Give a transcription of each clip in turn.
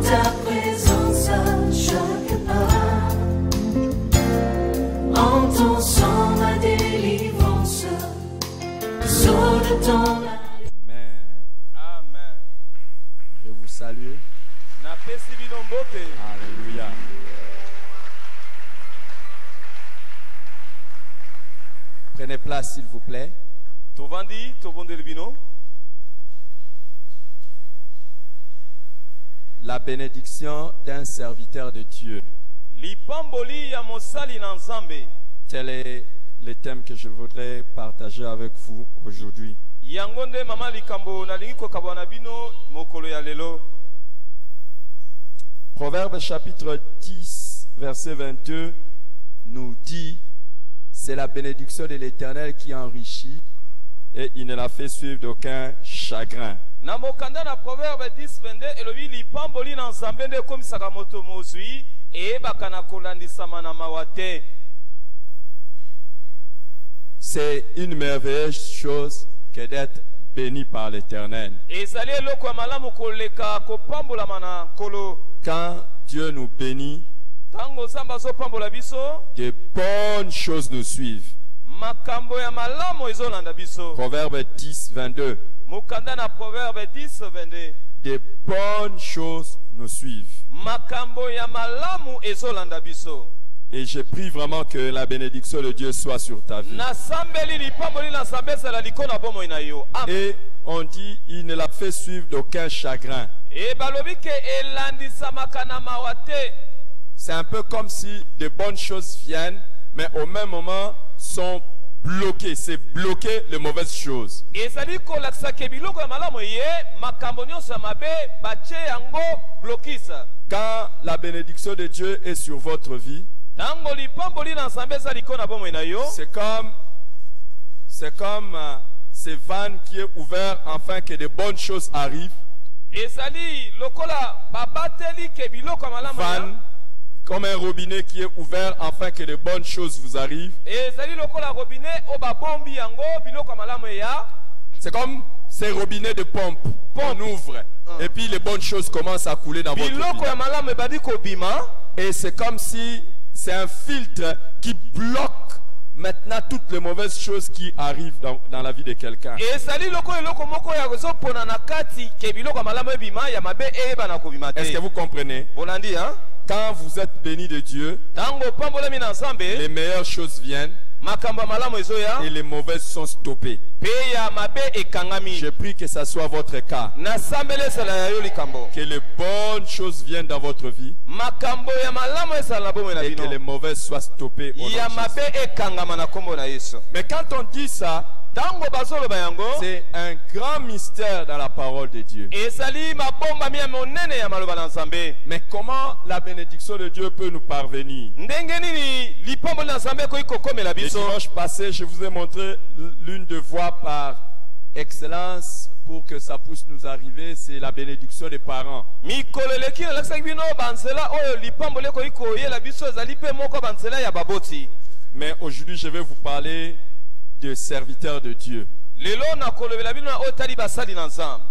ta présence à chaque pas. En ton sang ma délivrance, sceau de ton Amen. Amen. Je vous salue. Alléluia. Prenez place s'il vous plaît. Tovandi, tobondeli bino. La bénédiction d'un serviteur de Dieu. Lipamboli ya mosali na Nzambe. Tel est le thème que je voudrais partager avec vous aujourd'hui. Yango nde mama likambo nalingi kokabwa na bino mokolo ya lelo. Proverbe chapitre 10, verset 22 nous dit, c'est la bénédiction de l'Éternel qui enrichit et il ne la fait suivre d'aucun chagrin. Na mokanda na proverbe 10 22 elobi lipamboli na Nzambe nde komisaka moto mozwi eyebaka na kolandisama na mawa te. C'est une merveilleuse chose que d'être béni par l'Éternel. Ezali eloko ya malamu koleka kopambolama na nkolo. Quand Dieu nous bénit, Tango Nzambe azopambola biso, de bonnes choses nous suivent. makambo ya malamu ezolanda biso. Proverbe 10, 22. Mokanda na proverbe 10 22. De bonnes choses nous suivent. Makambo ya malamu ezolanda biso. Et je prie vraiment que la bénédiction de Dieu soit sur ta vie. Nasambeli lipamboli na Nzambe ezala liko na bomoi na yo. Amen. Et on dit, il ne la fait suivre d'aucun chagrin. E balobi ke elandisamaka na mawa te. C'est un peu comme si de bonnes choses viennent, mais au même moment sont bloquées. C'est bloquer les mauvaises choses. Ezali kolakisa ke biloko ya malamu ye makambo nyonso ya mabe batie yango blokisa. Quand la bénédiction de Dieu est sur votre vie, Tango lipamboli na Nzambe eza liko na bomoi na yo. c'est comme ce van qui est ouvert afin que de bonnes choses arrivent. Ezali lokola babateli ke biloko ya malamu ya. Van comme un robinet qui est ouvert afin que de bonnes choses vous arrivent. Ezali lokola robinet o babombi yango biloko ya malamu ya. C'est comme ces robinets de pompe. On ouvre. Et puis les bonnes choses commencent à couler dans votre Biloko vie. ya malamu ebadi kobima. Et c'est comme si c'est un filtre qui bloque maintenant toutes les mauvaises choses qui arrivent dans la vie de quelqu'un. Ezali lokola eloko moko ya kozopona na kati ke biloko ya malamu ebima ya mabe eyeba na kobima te. Est-ce que vous comprenez? Bolandi hein? Quand vous êtes béni de Dieu, Tango pambolemi na Nzambe, les meilleures choses viennent makambo ya malamu ezoya. et les mauvaises sont stoppées. Pe ya mabe ekangami. Je prie que ça soit votre cas. Nasambeli esala ya yo likambo. Que les bonnes choses viennent dans votre vie Makambo ya malamu esala na bomoi na et que les bino. mauvaises soient stoppées au nom de Ya Jésus. mabe ekangama na kombo na Yesu. Mais quand on dit ça, Tango bazoloba yango, c'est un grand mystère dans la parole de Dieu. ezali mabomba mi ya monene ya maloba na Nzambe. Mais comment la bénédiction de Dieu peut nous parvenir? Ndenge nini lipamboli na Nzambe ekoki kokomela Le biso? dimanche passé, je vous ai montré l'une des voies par excellence pour que ça puisse nous arriver, c'est la bénédiction des parents. Mikolo eleki nalakisaki bino banzela oyo lipamboli ekoki koyela biso ezali pe moko banzela ya baboti. Mais aujourd'hui, je vais vous parler de serviteurs de Dieu. Lelo na kolobela bino na otali basali na Nzambe.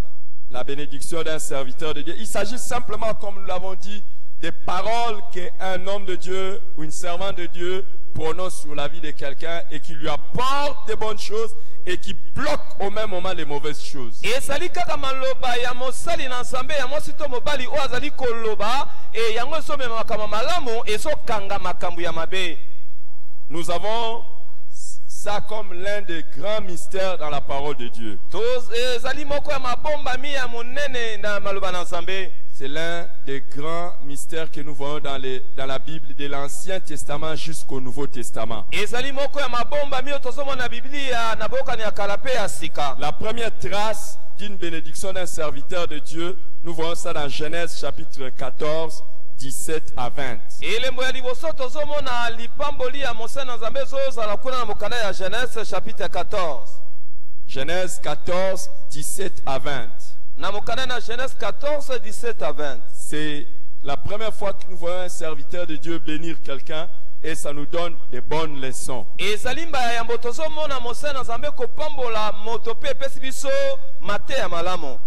La bénédiction d'un serviteur de Dieu. Il s'agit simplement, comme nous l'avons dit, des paroles qu'un homme de Dieu ou une servante de Dieu prononce sur la vie de quelqu'un et qui lui apporte des bonnes choses et qui bloque au même moment les mauvaises choses. Ezali kaka maloba ya mosali na Nzambe ya mwasi to mobali oyo azali koloba e yango esomema makambo malamu ezokanga makambo ya mabe. Nous avons ça comme l'un des grands mystères dans la parole de Dieu. Ezali moko ya mabomba mi ya monene na maloba na Nzambe. C'est l'un des grands mystères que nous voyons dans la Bible, de l'Ancien Testament jusqu'au Nouveau Testament. Ezali moko ya mabomba mi otozomona na Biblia na bokani ya kala pe ya sika. La première trace d'une bénédiction d'un serviteur de Dieu, nous voyons ça dans Genèse chapitre 14, 17 à 20. Elembo ya liboso tozomona lipamboli ya mosali na Nzambe ezozala kuna na mokanda ya Genèse chapitre 14. Genèse 14, 17 à 20. Na mokanda na Genèse 14, 17 à 20. C'est la première fois que nous voyons un serviteur de Dieu bénir quelqu'un et ça nous donne des bonnes leçons. Ezali mbala ya mbo tozomona mosali na Nzambe kopambola moto pe epesi biso mateya malamu.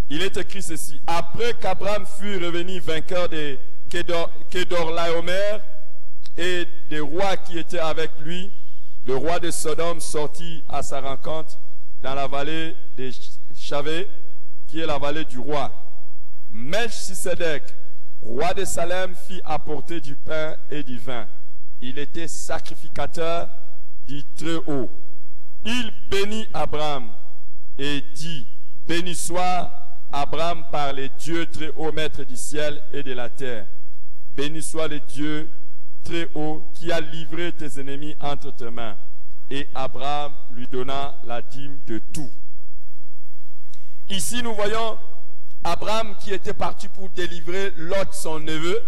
il est écrit ceci. Après qu'Abraham fut revenu vainqueur de Kedorlaomer et des rois qui étaient avec lui, le roi de Sodome sortit à sa rencontre dans la vallée de Chavé, qui est la vallée du roi. Melchisedec, roi de Salem, fit apporter du pain et du vin. Il était sacrificateur du Très-Haut. Il bénit Abraham et dit, béni soit Abraham par les dieux Très-Haut, maître du ciel et de la terre. Béni soit le Dieu Très-Haut qui a livré tes ennemis entre tes mains. Et Abraham lui donna la dîme de tout. Ici, nous voyons Abraham qui était parti pour délivrer Lot, son neveu.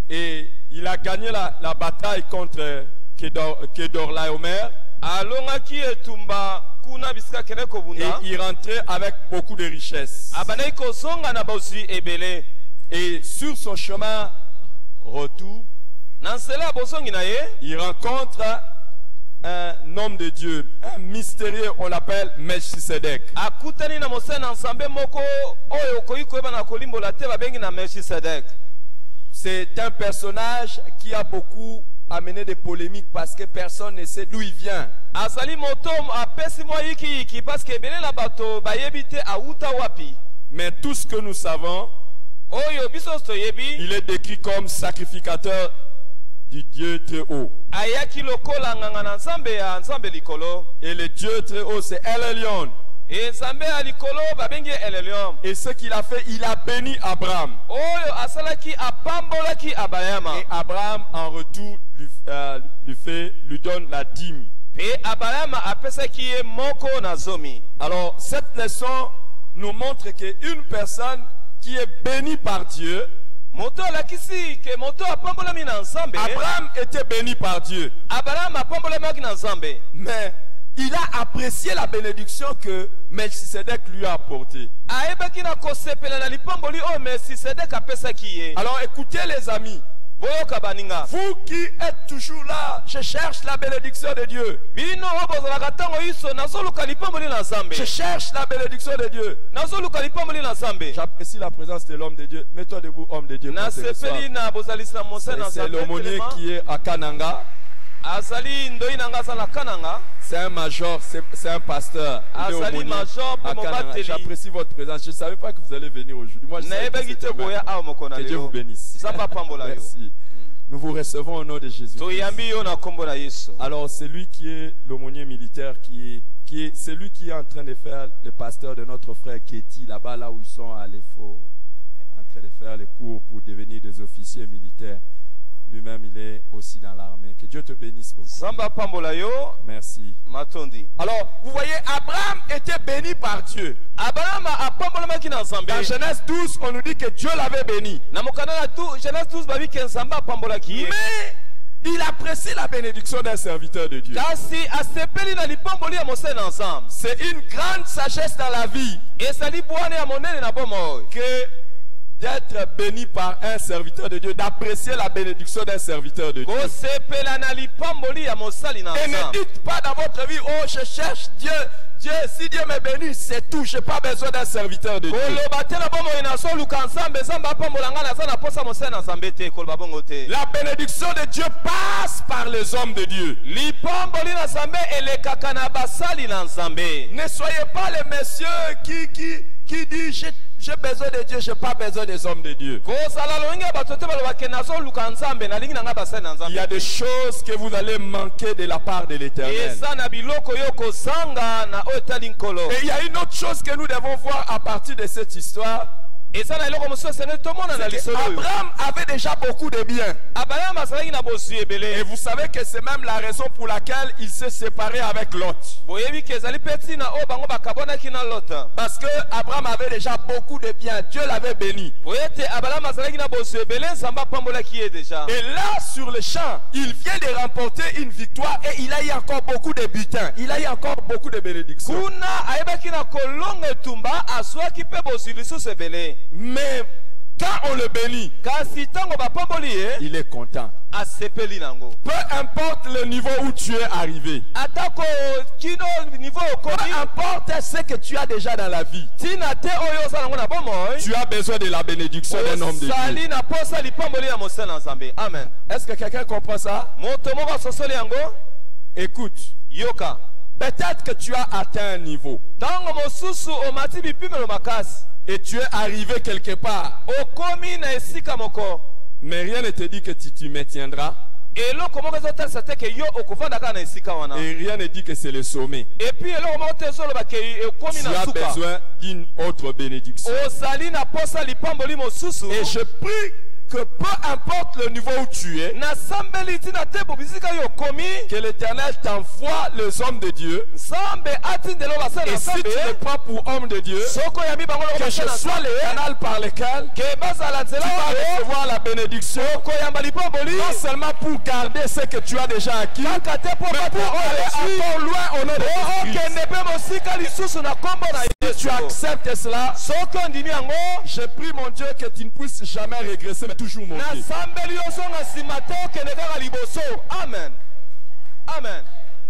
Et il a gagné la bataille contre Kedorlaomer. Et il rentrait avec beaucoup de richesses. Et sur son chemin retour, il rencontre un homme de Dieu, un mystérieux, on l'appelle Melchisedec. C'est un personnage qui a beaucoup amené des polémiques parce que personne ne sait d'où il vient. Mais tout ce que nous savons, il est décrit comme sacrificateur du Dieu très haut. Et le Dieu très haut, c'est El Elyon. Et ce qu'il a fait, il a béni Abraham. Et Abraham, en retour, lui donne la dîme. Alors, cette leçon nous montre qu'une personne qui est bénie par Dieu, Abraham était béni par Dieu, mais il a apprécié la bénédiction que Melchisedec lui a apportée. Alors écoutez les amis, vous qui êtes toujours là, je cherche la bénédiction de Dieu. Je cherche la bénédiction de Dieu. J'apprécie la présence de l'homme de Dieu. Mets-toi debout, homme de Dieu. C'est l'aumônier qui est à Kananga. C'est un major, c'est un pasteur. J'apprécie votre présence. Je ne savais pas que vous allez venir aujourd'hui. Moi, je savais que c'était demain. Que Dieu vous bénisse. Merci. Nous vous recevons au nom de Jésus. Alors, c'est lui qui est l'aumônier militaire, c'est lui qui est en train de faire le pasteur de notre frère Kéti, là-bas, là où ils sont à l'EFO, en train de faire les cours pour devenir des officiers militaires. Lui-même, il est aussi dans l'armée. Que Dieu te bénisse beaucoup. Merci. Alors, vous voyez, Abraham était béni par Dieu. Dans Genèse 12, on nous dit que Dieu l'avait béni. Mais il apprécie la bénédiction d'un serviteur de Dieu. C'est une grande sagesse dans la vie que d'être béni par un serviteur de Dieu, d'apprécier la bénédiction d'un serviteur de Dieu. Et ne dites pas dans votre vie, oh je cherche Dieu, Dieu, si Dieu me bénit, c'est tout, je n'ai pas besoin d'un serviteur de Dieu. La bénédiction de Dieu passe par les hommes de Dieu. Ne soyez pas les messieurs qui disent j'ai besoin de Dieu, je n'ai pas besoin des hommes de Dieu. Il y a des choses que vous allez manquer de la part de l'Éternel. Et il y a une autre chose que nous devons voir à partir de cette histoire. Abraham avait déjà beaucoup de biens. Et vous savez que c'est même la raison pour laquelle il s'est séparé avec Lot. Parce que Abraham avait déjà beaucoup de biens. Dieu l'avait béni. Et là, sur le champ, il vient de remporter une victoire et il a eu encore beaucoup de butins. Il a eu encore beaucoup de bénédictions. Mais quand on le bénit, kasi ntango bapamboli ye il est content. asepeli nango. Peu importe le niveau où tu es arrivé, atako kino niveau peu okomi importe ce que tu as déjà dans la vie, tina te oyo osala nango na bomoi tu as besoin de la bénédiction d'un homme de Dieu. osali na posa lipamboli ya mosala na nzambe. Amen. Est-ce que quelqu'un comprend ça? moto moko asosoli yango. Écoute, yoka peut-être que tu as atteint un niveau ntango mosusu omati bipimelo makasi et tu es arrivé quelque part, okomi na esika moko mais rien ne te dit que tu t'y maintiendras eloko moko ezotalisa te ke yo okovanda kaka na esika wana et rien ne dit que c'est le sommet. epuis eloko moko te ezoloba ke ekomi Tu na as suka besoin d'une autre bénédiction. ozali na posa lipamboli mosusu. Et je prie que peu importe le niveau où tu es, nasambeli tina te bobisika yo okomi que l'Éternel t'envoie les hommes de Dieu. nzambe atindela basala Et na si tu me nzambe prends pour homme de Dieu, soko yambi bango loko que je basala na sois le nzambe canal par lequel ke bazala tu nzela vas oyo recevoir la bénédiction, okoyamba lipamboli non seulement pour garder ce que tu as déjà acquis, kaka te mpo mais bata pour aller oyo encore loin au nom de Jésus-Christ. okende mpe mosika lisusu na kombo na Si tu yesu acceptes cela, soki ondimi yango je prie mon Dieu que tu ne puisses jamais régresser, mais toujours monter. nasambeli yo songa nsima te okende kaka liboso. Amen. Amen.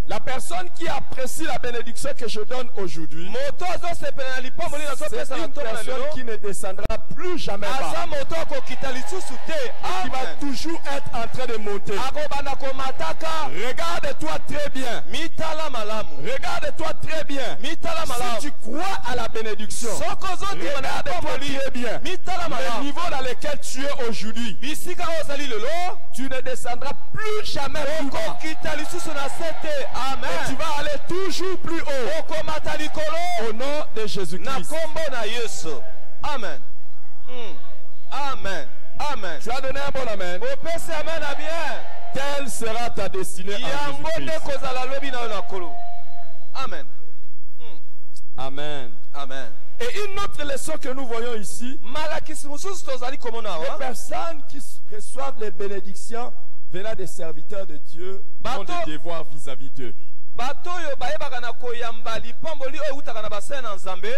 La personne qui apprécie la bénédiction que je donne aujourd'hui, moto azosepela na lipamboli c'est nazopesa na une ntongo na personne lelo qui ne descendra plus jamais aza bas, moto akokita lisusu te. qui va Amen. toujours être en train de monter. akobanda komataka. Regarde-toi très bien. mitala malamu. Regarde-toi très bien. mitala Si malamu. tu crois à la bénédiction, soko ozondima na regarde-toi lipamboli très bien. mitala Le malamu. niveau dans lequel tu es aujourd'hui, bisika oyo ozali lelo tu ne descendras plus jamais plus bas. okokita lisusu na se te. Et tu Amen. vas aller toujours plus haut. okomata likolo Au nom de na Jésus-Christ. kombo na yesu. Amen. Amen. Amen. Tu as donné un bon amen. opesi amen na bien. Telle sera ta destinée en yango nde Jésus-Christ. kozala lobi na yo na kolo. Amen. Amen. Amen. Et une autre leçon que nous voyons ici, malakisi mosusu tozali komona les awa personnes qui reçoivent les bénédictions venant des serviteurs de Dieu ont des devoirs vis-à-vis d'eux. bato oyo bayebaka na koyamba lipamboli oyo eutaka na basala na nzambe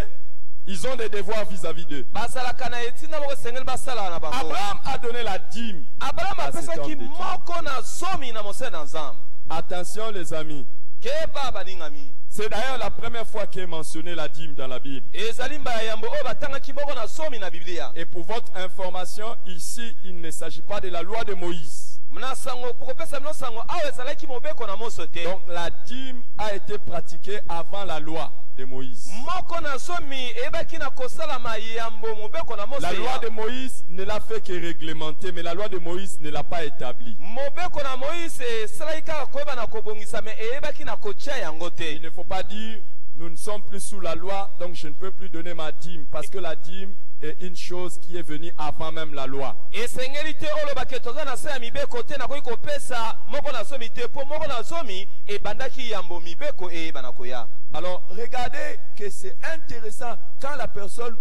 Ils ont des devoirs vis-à-vis d'eux. bazalaka na etinda moko esengeli basala na bango. Abraham a donné la dîme. abrahamu à cet homme apesaki de Dieu. moko na zomi na mosala na nzambe. Attention les amis. keba baningami C'est d'ailleurs la première fois qu'est mentionné la dîme dans la Bible. ezali mbala yambo oyo batangaki moko na zomi na biblia. Et pour votre information, ici, il ne s'agit pas de la loi de Moïse. na sango pokopesa bino sango awa ezalaki mobeko na moso te. Donc la dîme a été pratiquée avant la loi de Moïse. moko na zomi eyebaki na kosalama yambo mobeko na moso La loi de Moïse ne l'a fait que réglementer, mais la loi de Moïse ne l'a pas établie. mobeko na moïse esalaki kaka koyeba na kobongisa me eyebaki na kotia yango te. Il ne faut pas dire nous ne sommes plus sous la loi, donc je ne peux plus donner ma dîme, parce que la dîme est une chose qui est venue avant même la loi. esengeli te olobaki toza na se ya mibeko te nakoki kopesa moko na zomi te mpo moko na zomi ebandaki yambo mibeko eyeba na koya. Alors regardez que c'est intéressant quand la personne,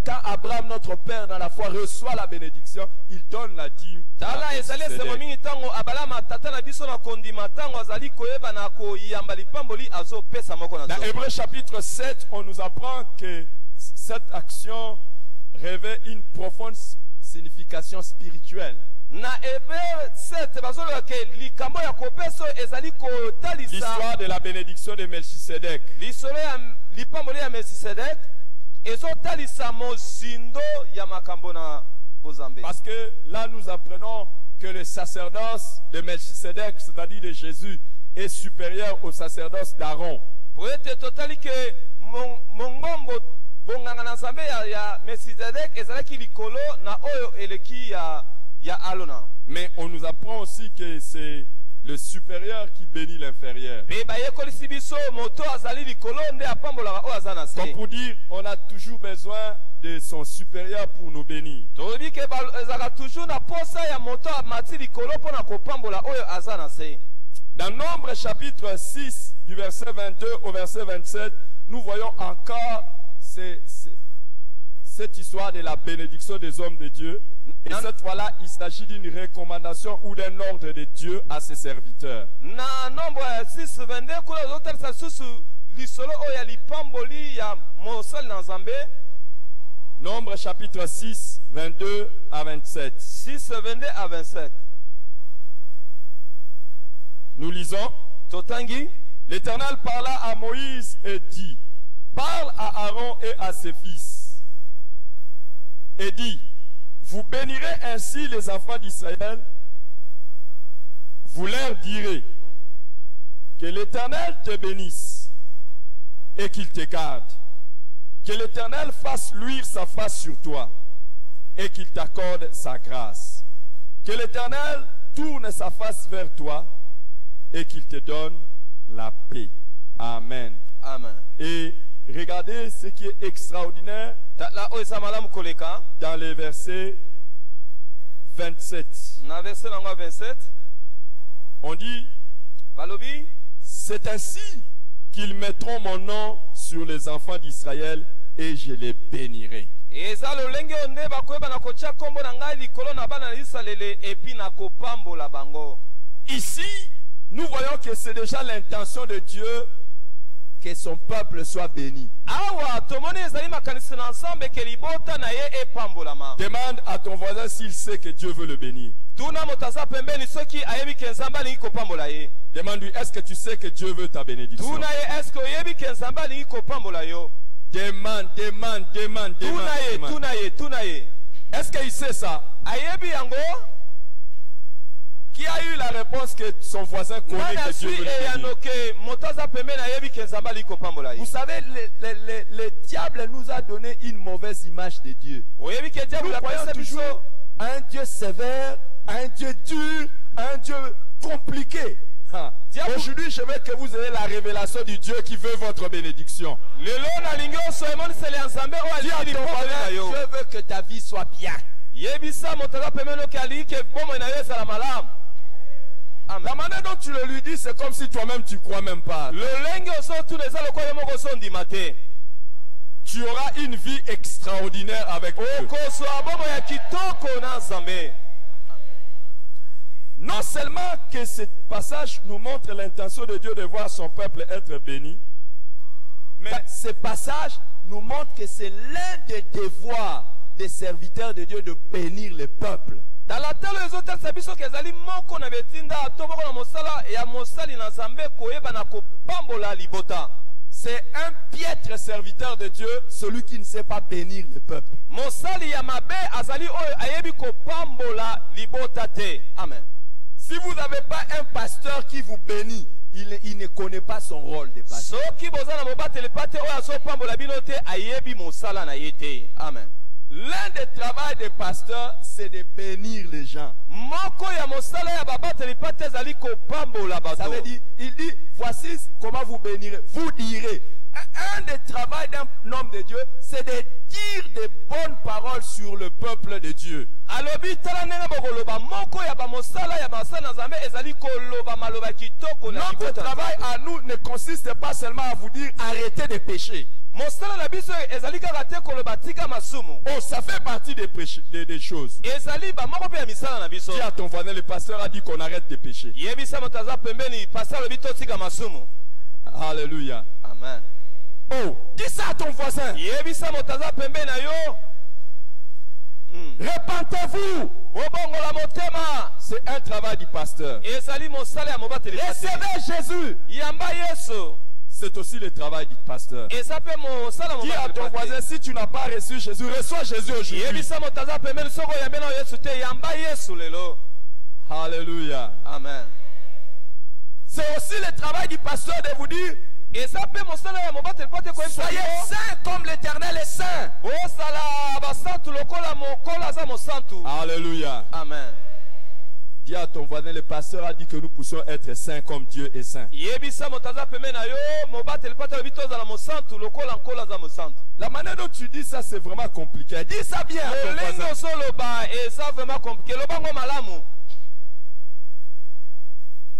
quand Abraham, notre père dans la foi, reçoit la bénédiction, il donne la dîme. tala ezali esengo mingi ntango abalama tata na biso na kondima ntango azali koyeba na koyamba lipamboli azopesa moko na Dans zomi. Hébreux chapitre 7, on nous apprend que cette action revêt une profonde signification spirituelle. na Hébreux 7 bazoloba ke likambo ya kopesa ezali kotalisa L'histoire de la bénédiction de Melchisedec. lisolo ya lipamboli ya Melchisedek ezotalisa mozindo ya makambo na bozambe. Parce que là, nous apprenons que le sacerdoce de Melchisedec, c'est-à-dire de Jésus, est supérieur au sacerdoce d'Aaron. po ete totali ke mongombo bonganga na nzambe ya Melchisedek ezalaki likolo na oyo eleki ya Alona. Mais on nous apprend aussi que c'est le supérieur qui bénit l'inférieur. Pe bayekolisi biso moto azali likolo nde apambolaka oyo aza na se. Comme pour dire, on a toujours besoin de son supérieur pour nous bénir. tolobi ke ezalaka toujours na posa ya moto amati likolo mpo na kopambola oyo aza na se. Dans Nombre chapitre 6, du verset 22 au verset 27, nous voyons encore cette histoire de la bénédiction des hommes de Dieu. Et cette fois-là, il s'agit d'une recommandation ou d'un ordre de Dieu à ses serviteurs. na nombo ya 6:22 kuna ozotalisa lisusu lisolo oyo ya lipamboli ya mosali na nzambe. Nombre chapitre 6, 22 à 27. 6, 22 à 27. Nous lisons. Totangi. L'Éternel parla à Moïse et dit, parle à Aaron et à ses fils, et dit, vous bénirez ainsi les enfants d'Israël, vous leur direz, que l'Éternel te bénisse et qu'il te garde, que l'Éternel fasse luire sa face sur toi et qu'il t'accorde sa grâce, que l'Éternel tourne sa face vers toi et qu'il te donne la paix. Amen. Amen. Et regardez ce qui est extraordinaire dans les versets 27. Na verset 27. On dit, Balobi. c'est ainsi qu'ils mettront mon nom sur les enfants d'Israël et je les bénirai. Eza lolenge onde bakoyeba na kotia kombo na ngai likolo na bana na Israele epi na kopambola bango. Ici, nous voyons que c'est déjà l'intention de Dieu que son peuple soit béni. Awa tomoni ezali makanisi na ensemble ke libota na ye epambolama. Demande à ton voisin s'il sait que Dieu veut le bénir. Tuna motaza pembeni soki ayebi ke nzambe alingi kopambola ye. Demande-lui, est-ce que tu sais que Dieu veut ta bénédiction? Tuna ye eske oyebi ke nzambe alingi kopambola yo. Demande. Tuna ye. Est-ce qu'il sait ça? Ayebi yango. Qui a eu la réponse que son voisin connaît que Dieu veut le bénir? Vous savez, le diable nous a donné une mauvaise image de Dieu. Nous croyons toujours à un Dieu sévère, à un Dieu dur, à un Dieu compliqué. Aujourd'hui, je veux que vous ayez la révélation du Dieu qui veut votre bénédiction. Dis à ton voisin, Dieu veut que ta vie soit bien. La manière dont tu le lui dis, c'est comme si toi-même tu crois même pas. Tu auras une vie extraordinaire avec Dieu. Non seulement que ce passage nous montre l'intention de Dieu de voir son peuple être béni, mais ce passage nous montre que c'est l'un des devoirs des serviteurs de Dieu de bénir le peuple. Dans la telle autres sabiso kezali moko na betinda toboko na mosala ya mosali na zambe koyeba na kopambola libota. C'est un piètre serviteur de Dieu, celui qui ne sait pas bénir le peuple. Mosali ya mabe azali oyo ayebi kopambola libota te. Amen. Si vous n'avez pas un pasteur qui vous bénit, il ne connaît pas son rôle de pasteur. Soki bozana mobatele pate oyo azopambola bino te ayebi mosala na ye te. Amen. L'un des travaux des pasteurs, c'est de bénir les gens. Ça veut dire, il dit, voici comment vous bénirez. Vous direz. Un des travaux d'un homme de Dieu, c'est de dire des bonnes paroles sur le peuple de Dieu. Notre travail à nous ne consiste pas seulement à vous dire arrêtez de pécher. Oh, ça fait partie des choses. Dis à ton voisin, le pasteur a dit qu'on arrête de pécher. Alléluia. Amen. Oh, dis ça à ton voisin. Répentez-vous. C'est un travail du pasteur. Recevez Jésus. C'est aussi le travail du pasteur. Dis à ton voisin, si tu n'as pas reçu Jésus, reçois Jésus aujourd'hui. Alléluia. Amen. C'est aussi le travail du pasteur de vous dire, soyez saints comme l'Éternel est saint. Alléluia. Amen. Dis à ton voisin, le pasteur a dit que nous puissions être saints comme Dieu est saint. La manière dont tu dis ça, c'est vraiment compliqué. Dis ça bien à ton voisin.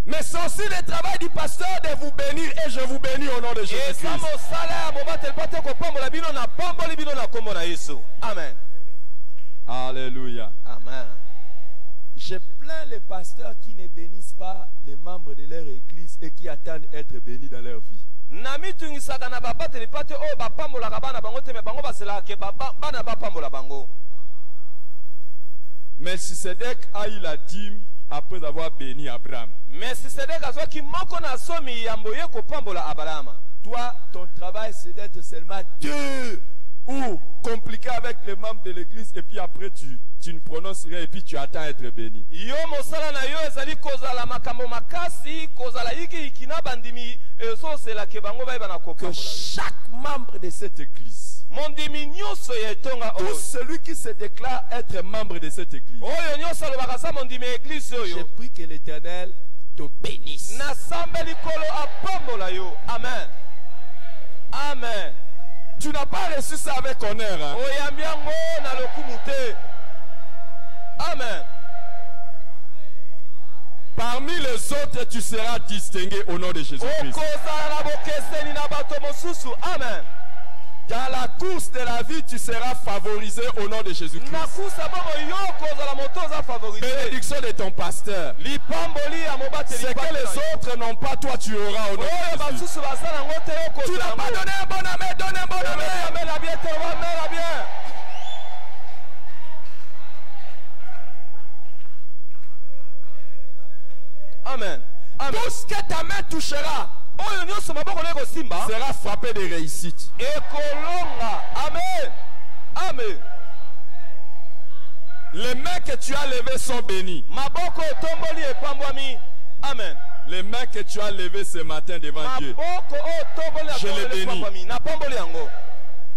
Mais c'est aussi le travail du pasteur de vous bénir et je vous bénis au nom de Jésus-Christ. Amen. Alléluia. Amen. Je plains les pasteurs qui ne bénissent pas les membres de leur église et qui attendent être bénis dans leur vie. Melchisedec a eu la dîme après avoir béni Abraham. Melchisedek azwaki moko na somi ya mboye kopambola Abrahama. Toi, ton travail, c'est d'être seulement Dieu ou compliqué avec les membres de l'église et puis après tu ne prononces rien et puis tu attends être béni. Yo mosala na yo ezali kozala makambo makasi kozala iki ikina bandimi ezosela ke bango bayeba na Que kopambola. chaque membre de cette église, Mondimi nyonso ya etonga tout oyo. celui qui se déclare être membre de cette église, Oyo nyonso alobaka sa mondimi ya eglise je oyo. prie que l'Éternel te bénisse. Na sambeli kolo apambola yo. Amen. Amen. Tu n'as pas reçu ça avec honneur. Hein? Oyambi yango na lokumu te. Amen. Parmi les autres, tu seras distingué au nom de Jésus-Christ. Okozala na bokeseni na bato mosusu. Amen. Dans la course de la vie, tu seras favorisé au nom de Jésus-Christ. Na kusa bomo yo kozala moto oza favorisé. Bénédiction de ton pasteur. Lipamboli ya mobateli. Ce que les autres n'ont pas, toi tu auras au nom de Oyo Jésus. basusu basala ngo te yo Tu kozala n'as pas ngo. donné un bon amen, donne un bon amen. Amen la bien te wa amen la bien. Amen. Amen. Tout ce que ta main touchera Oyo nyonso maboko na kosimba sera frappé de réussite. ekolonga. Amen. Amen. Les mains que tu as levées sont bénies. Maboko tomboli epambwami. Amen. Les mains que tu as levées ce matin devant Dieu. Maboko o tomboli Je les bénis. epambwami. Na pamboli yango.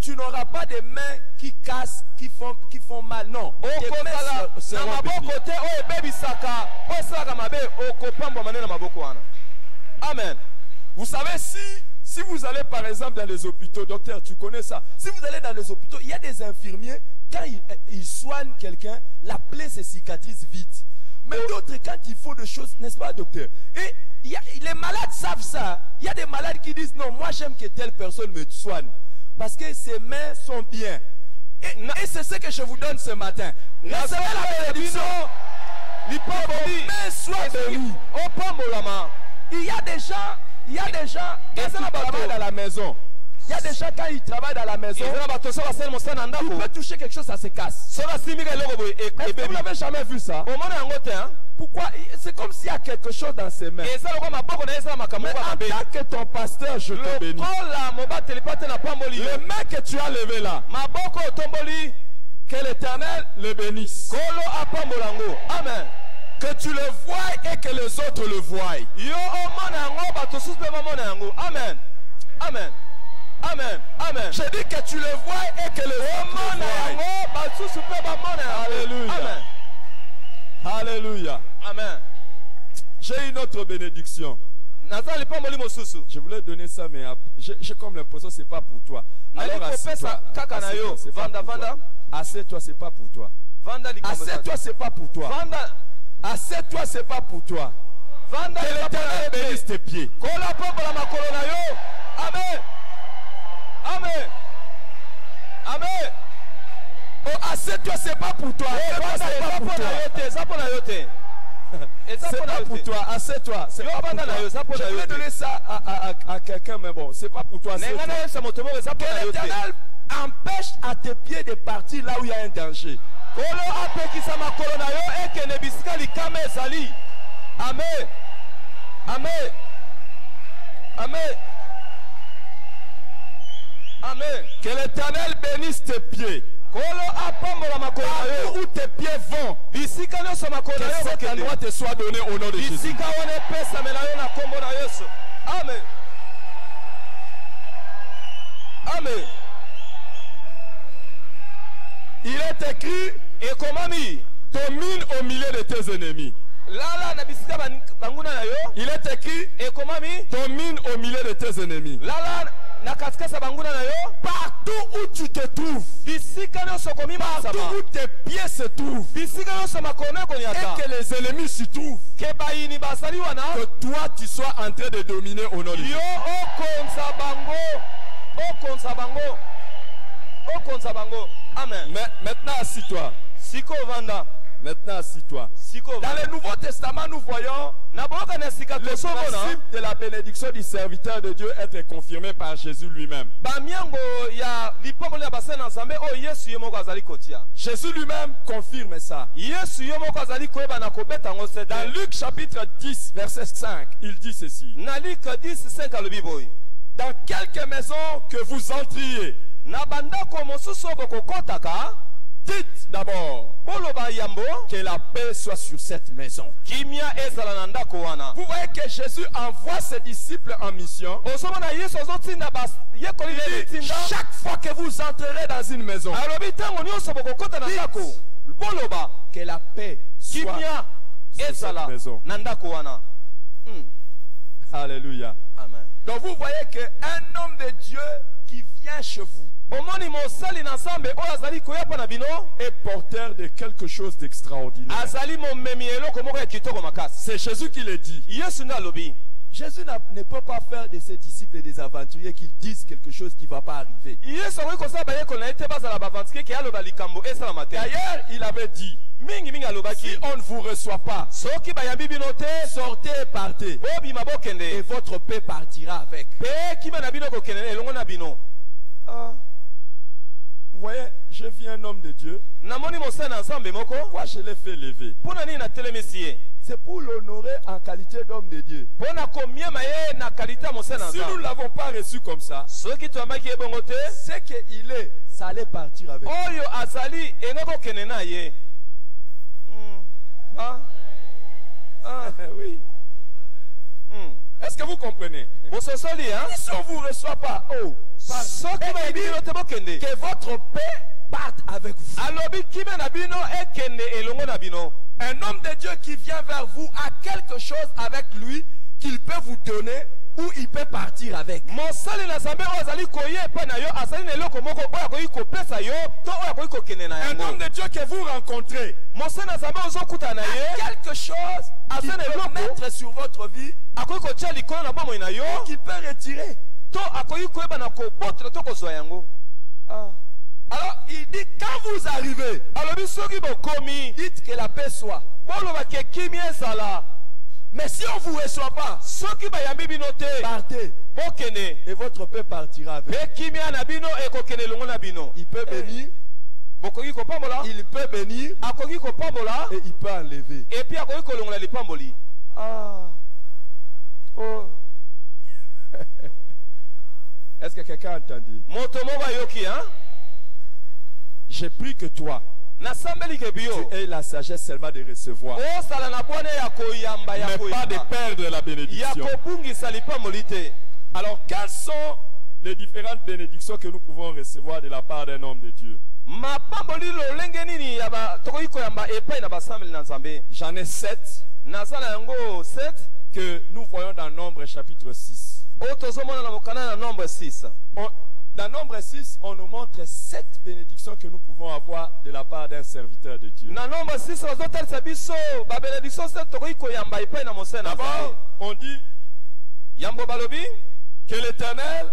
Tu n'auras pas de mains qui cassent, qui font mal. Non. Tes mains Okozala na seront bénies. maboko te oyo ebebisaka oyo esalaka mabe okopambwama nde na maboko wana. Amen. Vous savez, si vous allez par exemple dans les hôpitaux, docteur, tu connais ça. Si vous allez dans les hôpitaux, il y a des infirmiers, quand ils soignent quelqu'un, la plaie se cicatrise vite. Mais d'autres, quand il faut des choses, n'est-ce pas, docteur? Et les malades savent ça. Il y a des malades qui disent, non, moi j'aime que telle personne me soigne. Parce que ses mains sont bien. Et c'est ce que je vous donne ce matin. Recevez la bénédiction. Lipamboli Mais sois béni. opambolama. Il y a des gens qui travaillent dans la maison. Il y a des gens quand ils travaillent dans la maison, Ezala bato so basali mosala na il ndako. peut toucher quelque chose, ça se casse. So basimbika eloko boye Est-ce que vous ebebi. n'avez jamais vu ça? Omona yango te hein? Pourquoi? C'est comme s'il y a quelque chose dans ses mains. Eza lokwa maboko na ye esala makambo Mais kwa en mabe. tant que ton pasteur, je te bénis. Lokola mobateli pa te na pamboli yo. Les mains que tu as levées là, Maboko otomboli que l'Éternel le bénisse. kolo apambola yango. Amen. Que tu le vois et que les autres le voient. Yo omona yango bato susu mpe bamona yango. Amen. Amen. Amen. Amen. Je dis que tu le vois et que les autres Omona le voient. yango basusu mpe bamona yango. Alléluia. Amen. Alléluia. Amen. J'ai une autre bénédiction. Naza lipamboli mosusu. Je voulais donner ça, mais j'ai comme l'impression que ce n'est pas pour toi. Nali Alors kopesa assieds-toi. kaka na yo. Assieds-toi, c'est pas Vanda pour toi. vanda. Assieds-toi, c'est pas pour toi. Vanda likambo. Assieds-toi, c'est pas pour toi. Vanda. Assieds-toi, c'est pas pour toi. Vanda Que l'Éternel bénisse tes pieds. kola pambola makolo na yo. Amen. Amen. Amen. Oh, assieds-toi, c'est pas pour toi. Assieds-toi, c'est pas pour toi. Eza pona yo te. Eza C'est pona pas yo pour te. toi. Assieds-toi. C'est Yo pas pour banda na yo, ça toi. pour Je na yo voulais te. donner ça à quelqu'un, mais bon, c'est pas pour toi. Nenga Assieds-toi. na yesa moto moko eza pona Que yo te. l'Éternel empêche à tes pieds de partir là où il y a un danger. Kolo apekisa makolo na yo ekende bisika likama ezali. Amen. Amen. Amen. Amen. Que l'Éternel bénisse tes pieds. Kolo apambola makolo na Partout yo. où tes pieds vont, Bisika nyonso makolo que na yo cet endroit bakende. te soit donné au nom de Jésus. Bisika wana epesamela yo na kombo na Yesu. Amen. Amen. Il est écrit, Ekomami. domine au milieu de tes ennemis. Lala na bisika banguna na yo. Il est écrit, Ekomami. domine au milieu de tes ennemis. Lala na katikati ya banguna na yo. Partout où tu te trouves, Bisika nyonso komima partout sama. où tes pieds se trouvent, Bisika nyonso makolo na yo koniata. et que les ennemis s'y trouvent, Ke bayini basali wana. que toi tu sois en train de dominer au nom de Jésus. Yo okonza bango. Okonza bango. Okonza bango. Amen. Mais maintenant assis-toi. Siko vanda. Maintenant, assis-toi. Siko Dans le Nouveau Testament, nous voyons na boka na sika le tosomona principe de la bénédiction du serviteur de Dieu être confirmé par Jésus lui-même. bamiango ya lipamboli ya basali na nzambe oyo yesu ye moko azali kotia. Jésus lui-même confirme ça. Yesu ye moko azali koyeba na kobeta yango sete. Dans Luc chapitre 10, verset 5, il dit ceci. na Luc 10:5 alobi boye, Dans quelque maison que vous entriez, na bandako mosusu oyo bokokotaka, dites d'abord boloba yambo que la paix soit sur cette maison. kimia ezala na ndako wana. Vous voyez que Jésus envoie ses disciples en mission. ozomona yesu azotinda bayekoli na ye litinda. Chaque fois que vous entrerez dans une maison, alobi ntango nyonso bokokota na ndako, boloba que la paix soit kimia sur cette ezala maison. na ndako wana. Alléluia. Amen. Donc vous voyez qu'un homme de Dieu qui vient chez vous omoni mosali na nzambe oyo azali koya mpo na bino est porteur de quelque chose d'extraordinaire. azali momemi eloko moko ya kitoko makasi. C'est Jésus qui le dit. yesu nde alobi. Jésus ne peut pas faire de ses disciples et des aventuriers qu'ils disent quelque chose qui ne va pas arriver. yesu akoki kosala bayekoli na ye te bazala bavantike ke aloba likambo esalama te. D'ailleurs, il avait dit, mingi si alobaki, on ne vous reçoit pas, soki bayambi bino te, sortez et partez, bobima et bokende, votre paix partira avec. mpe kima na bino kokende elongo na bino. Vous voyez, je vis un homme de Dieu. namoni mosali na nzambe moko, Pourquoi je l'ai fait lever? mpo na nini natelemisi ye? C'est pour l'honorer en qualité d'homme de Dieu. mpo na komiema ye na kalite ya mosali na Si nous ne nzambe. l'avons pas reçu comme ça, soki toyambaki ye bongo te, c'est qu'il est, ça allait partir avec. oyo azali enga kokende na ye. Oui. Est-ce que vous comprenez? bososoli Si on ne vous reçoit pas, soki bayambi bino te bokende, que votre paix parte avec vous. alobi kimia na bino ekende elongo na bino. Un homme de Dieu qui vient vers vous a quelque chose avec lui qu'il peut vous donner ou il peut partir avec. mosali na nzambe oyo azali koya epai na yo azali na eloko moko oyo akoki kopesa yo to oyo akoki kokende na Un homme yango. de Dieu que vous rencontrez mosali na nzambe ozokutana na a ye quelque chose qu'il Asene peut eloko. mettre sur votre vie akoki kotia likolo na bomoi na yo qu'il peut retirer. to akoki koyeba na kobotola to kozwa yango. Alors il dit quand vous arrivez, alobi soki bokomi dites que la paix soit. boloba ke kimia ezala. Mais si on ne vous reçoit pas, soki bayambi bino te partez bokende, et votre paix partira avec. mpe kimia na bino ekokende elongo na bino. Il peut bénir, bokoki kopambola, il peut bénir akoki kopambola, et il peut enlever. epi akoki kolongola lipamboli. Est-ce que quelqu'un a entendu? moto moko ayoki J'ai pris que toi, nasambeli ke bio tu aies la sagesse seulement de recevoir, osala na bwana ya koyamba ya mais pas de koyamba perdre la ya bénédiction. kobungisa lipamboli te. Alors, quelles sont les différentes bénédictions que nous pouvons recevoir de la part d'un homme de Dieu? mapamboli lolenge nini ya tokoki koyamba epai na basambeli na nzambe? J'en ai 7 naza na yango 7 que nous voyons dans Nombre chapitre 6. oyo tozomona na mokanda na nombre 6. Dans Nombre 6, on nous montre 7 bénédictions que nous pouvons avoir de la part d'un serviteur de Dieu. na nombre 6 bazotalisa biso babenediction 7 tokoki koyamba epai na mosali na D'abord, nzambe. on dit yambo balobi que l'Éternel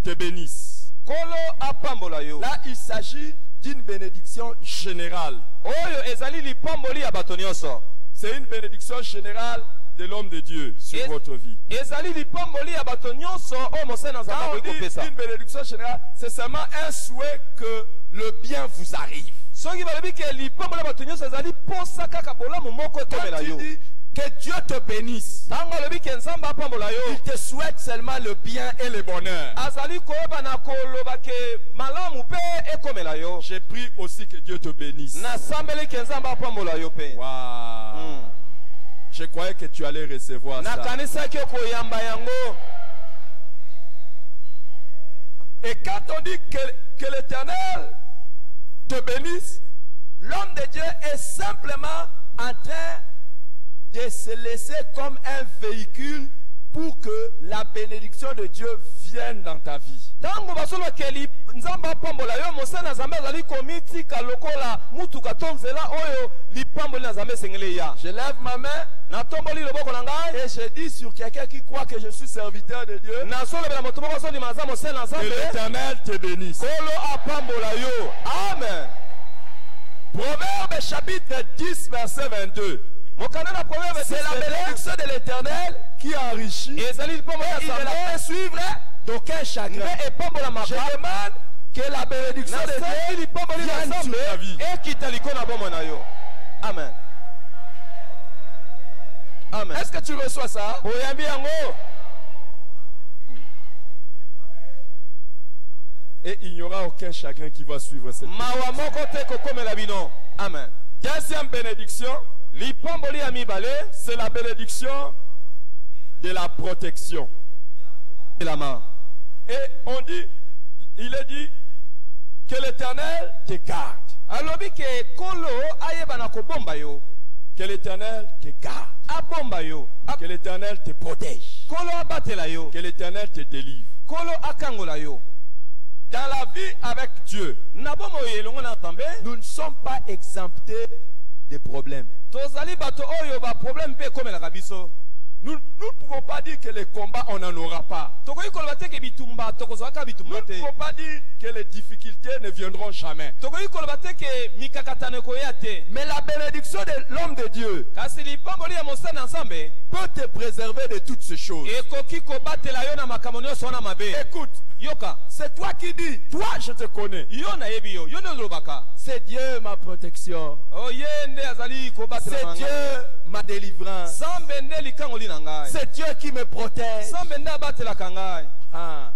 te bénisse. kolo apambola yo. Là, il s'agit d'une bénédiction générale. oyo ezali lipamboli ya bato nyonso. C'est une bénédiction générale de l'homme de Dieu sur votre vie. ezali lipamboli ya bato nyonso oyo mosali na nzambe Quand on akoki dit kopesa. une bénédiction générale, c'est seulement un souhait que le bien vous arrive. soki balobi ke lipamboli ya bato nyonso ezali posa kaka bolamu moko ekomela Quand tu yo. dis que Dieu te bénisse, ntango alobi ke nzambe apambola yo, il te souhaite seulement le bien et le bonheur. azali koyeba na koloba ke malamu mpe ekomela yo. J'ai pris aussi que Dieu te bénisse. nasambeli ke nzambe apambola yo mpe. Wow. Je croyais que tu allais recevoir ça. nakanisaki koyamba yango. Et quand on dit que l'Éternel te bénisse, l'homme de Dieu est simplement en train de se laisser comme un véhicule pour que la bénédiction de Dieu vienne dans ta vie. ntango bazolobakeli nzambe apambola yo, mosali na nzambe azali komitika lokola mutuka to nzela oyo lipamboli na nzambe esengeli ya. Je lève ma main natomboli loboko na ngai et je dis sur quelqu'un qui croit que je suis serviteur de Dieu, nazolobela moto moko azondima naza mosali na que nzambe l'Éternel te bénisse. kolo apambola yo. Amen. Proverbe chapitre 10, verset 22. C'est la bénédiction de l'Éternel qui enrichit et il ne la fait suivre d'aucun chagrin. Je demande que la bénédiction de Dieu vienne sur ta vie. Amen. Amen. Est-ce que tu reçois ça? Et il n'y aura aucun chagrin qui va suivre cette bénédiction. Amen. Deuxième bénédiction, c'est la bénédiction de la protection. Et on dit, il est dit que l'Éternel te garde. Que l'Éternel te garde. Que l'Éternel te protège. Que l'Éternel te délivre. Dans la vie avec Dieu, nous ne sommes pas exemptés des problèmes. Nous ne pouvons pas dire que les combats, on n'en aura pas. Nous ne pouvons pas dire que les difficultés ne viendront jamais. Mais la bénédiction de l'homme de Dieu peut te préserver de toutes ces choses. Écoute, c'est toi qui dis, toi je te connais. C'est Dieu ma protection. C'est Dieu ma délivrance. C'est Dieu qui me protège. Ah.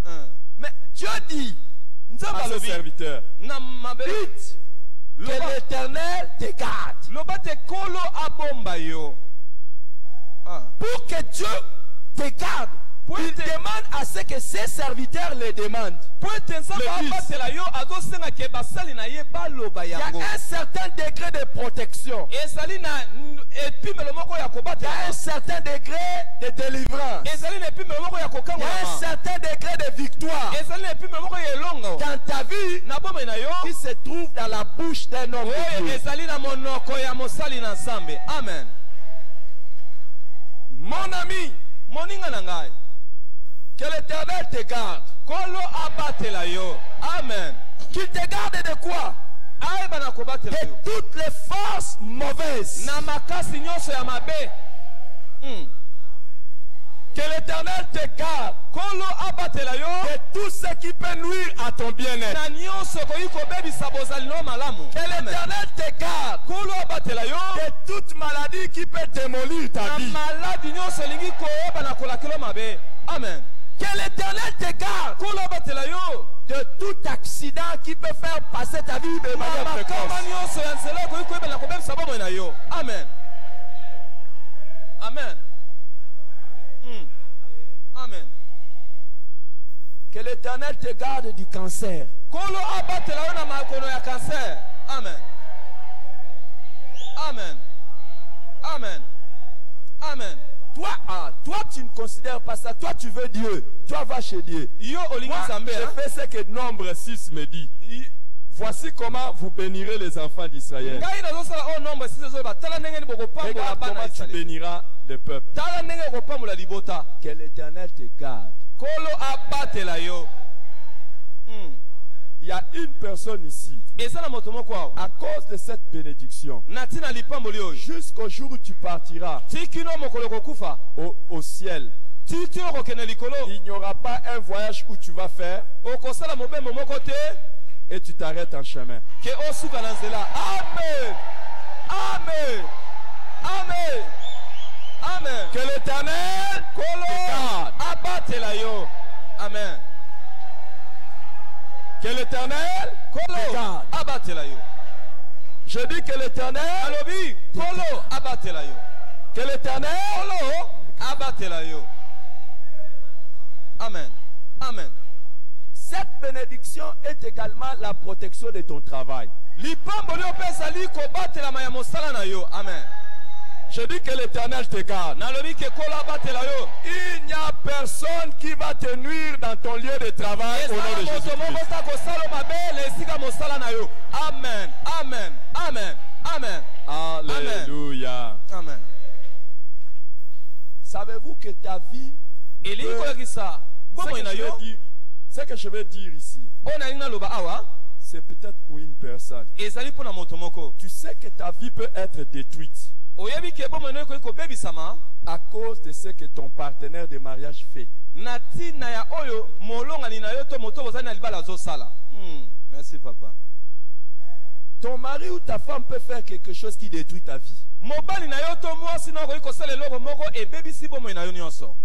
Mais Dieu dit à ses serviteurs, dites que l'Éternel te garde. Pour que Dieu te garde, il demande à ce que ses serviteurs le demandent. Il y a un certain degré de protection. Il y a un certain degré de délivrance. Il y a un certain degré de victoire dans ta vie qui se trouve dans la bouche d'un homme de Dieu. Amen. Mon ami, que l'Éternel te garde. Amen. Qu'il te garde de quoi? De toutes les forces mauvaises. Que l'Éternel te garde de tout ce qui peut nuire à ton bien-être. Que l'Éternel te garde de toute maladie qui peut démolir ta vie. Amen. Que l'Éternel te garde de tout accident qui peut faire passer ta vie de manière précoce. Amen. Amen. Amen. Que l'Éternel te garde du cancer. Amen. Amen. Amen. Amen. Toi, tu ne considères pas ça. Toi, tu veux Dieu. Toi, va chez Dieu. Moi, je fais ce que Nombre 6 me dit. Voici comment vous bénirez les enfants d'Israël. Regarde comment tu béniras le peuple. Que l'Éternel te garde. Il y a une personne ici, à cause de cette bénédiction, jusqu'au jour où tu partiras au ciel, il n'y aura pas un voyage où tu vas faire et tu t'arrêtes en chemin. Amen. Amen. Amen. Amen. Que l'Éternel te garde. Amen. Que l'Éternel te garde. Je dis que l'Éternel que l'Éternel Amen. Amen. Cette bénédiction est également la protection de ton travail. Amen. Je dis que l'Éternel te garde. Il n'y a personne qui va te nuire dans ton lieu de travail au nom de Jésus-Christ. Amen. Amen. Amen. Amen. Alléluia. Amen. Savez-vous que ta vie peut... Ce que je veux dire ici, c'est peut-être pour une personne. ezali mpo na moto moko Tu sais que ta vie peut être détruite oyebi ke bomoi no ekoki kobebisama à cause de ce que ton partenaire de mariage fait. na ntina ya oyo molongani na yo to moto bozali na libala azosala. Merci papa. Ton mari ou ta femme peut faire quelque chose qui détruit ta vie. mobali na yo to mwasi na okoki kosala eloko moko ebebisi bomoi na yo nyonso.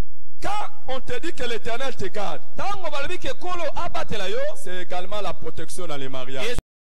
Quand on te dit que l'Éternel te garde, ntango balobi ke kolo abatela yo c'est également la protection dans les mariages.